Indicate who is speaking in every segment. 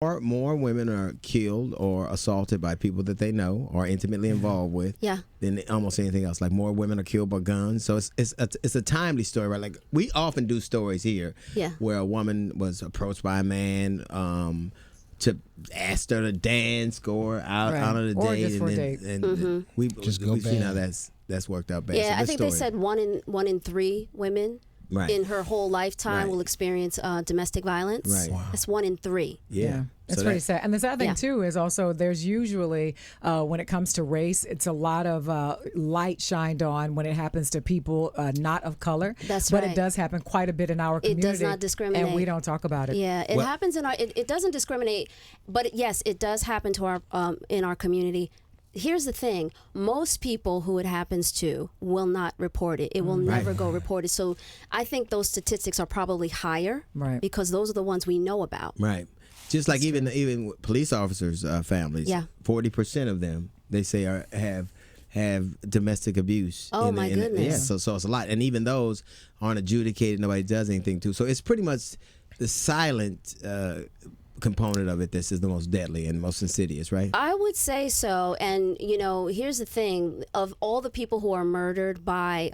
Speaker 1: more women are killed or assaulted by people that they know or intimately involved with than almost anything else. Like more women are killed by guns. So it's a timely story, right? Like we often do stories here where a woman was approached by a man to ask her to dance, go out on a date,
Speaker 2: just for a date.
Speaker 1: And we've seen how that's worked out bad.
Speaker 3: Yeah,
Speaker 1: so
Speaker 3: I think they said one in three women in her whole lifetime will experience domestic violence.
Speaker 1: Right. Wow.
Speaker 3: That's 1 in 3.
Speaker 2: Yeah. It's pretty sad. And the sad thing, too, is also there's usually, when it comes to race, it's a lot of light shined on when it happens to people not of color.
Speaker 3: That's
Speaker 2: right.
Speaker 3: But
Speaker 2: it does happen quite a bit in our community.
Speaker 3: It does not discriminate.
Speaker 2: And we don't talk about it.
Speaker 3: Yeah, it happens in our, it doesn't discriminate, but yes, it does happen to our in our community. Here's the thing. Most people who it happens to will not report it. It will never go reported. So I think those statistics are probably higher because those are the ones we know about.
Speaker 1: Right. Just like even police officers' families, 40% of them, they say have domestic abuse.
Speaker 3: Oh, my goodness.
Speaker 1: Yeah, so it's a lot. And even those aren't adjudicated. Nobody does anything to. So it's pretty much the silent component of it this is the most deadly and most insidious, right?
Speaker 3: I would say so. And here's the thing: of all the people who are murdered by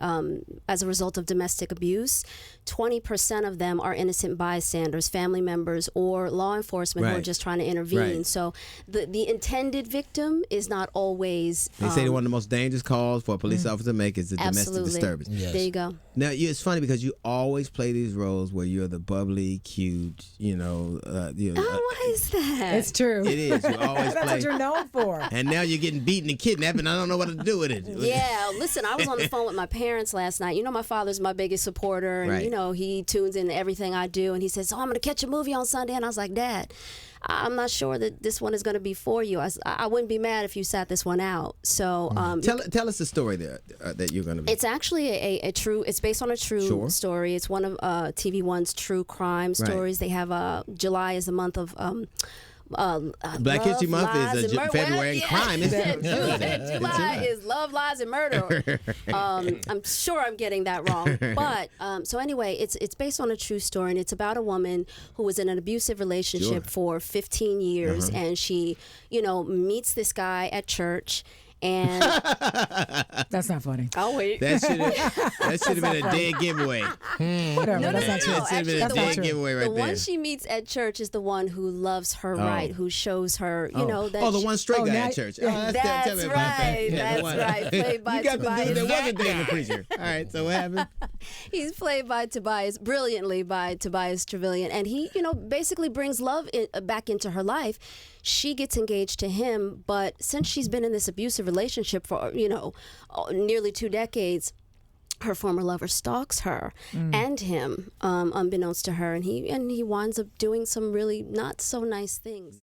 Speaker 3: as a result of domestic abuse, 20% of them are innocent bystanders, family members, or law enforcement who are just trying to intervene. So the intended victim is not always.
Speaker 1: They say one of the most dangerous calls for a police officer to make is a domestic disturbance.
Speaker 3: Yes. There you go.
Speaker 1: Now it's funny because you always play these roles where you're the bubbly, cute,
Speaker 3: why is that?
Speaker 2: It's true.
Speaker 1: It is. You always
Speaker 2: That's what you're known for.
Speaker 1: And now you're getting beaten and kidnapped, and I don't know what to do with it.
Speaker 3: Yeah, listen, I was on the phone with my parents last night. My father's my biggest supporter, and he tunes in to everything I do, and he says, "Oh, I'm going to catch a movie on Sunday," and I was like, "Dad, I'm not sure that this one is going to be for you. I wouldn't be mad if you sat this one out." So
Speaker 1: tell us the story that you're going to be.
Speaker 3: It's actually a true. It's based on a true story. It's one of TV One's true crime stories. They have July is the month of.
Speaker 1: Black History Month is February, and crime is
Speaker 3: July is love, lies, and murder. I'm sure I'm getting that wrong, but so anyway, it's based on a true story, and it's about a woman who was in an abusive relationship for 15 years, and she, meets this guy at church. And
Speaker 2: that's not funny.
Speaker 3: I'll wait.
Speaker 1: That should have been a dead giveaway.
Speaker 2: Whatever.
Speaker 3: No,
Speaker 2: that's not true.
Speaker 1: That should have been a dead giveaway right there.
Speaker 3: The one she meets at church is the one who loves her right, who shows her, that.
Speaker 1: The one straight guy at church.
Speaker 3: That's right. That's right. Played by Tobias.
Speaker 1: You got the dude that wasn't David Preacher. All right. So what happened?
Speaker 3: He's played by brilliantly by Tobias Trevelyan, and he, basically brings love back into her life. She gets engaged to him, but since she's been in this abusive relationship for, nearly 2 decades, her former lover stalks her and him, unbeknownst to her, and he winds up doing some really not so nice things.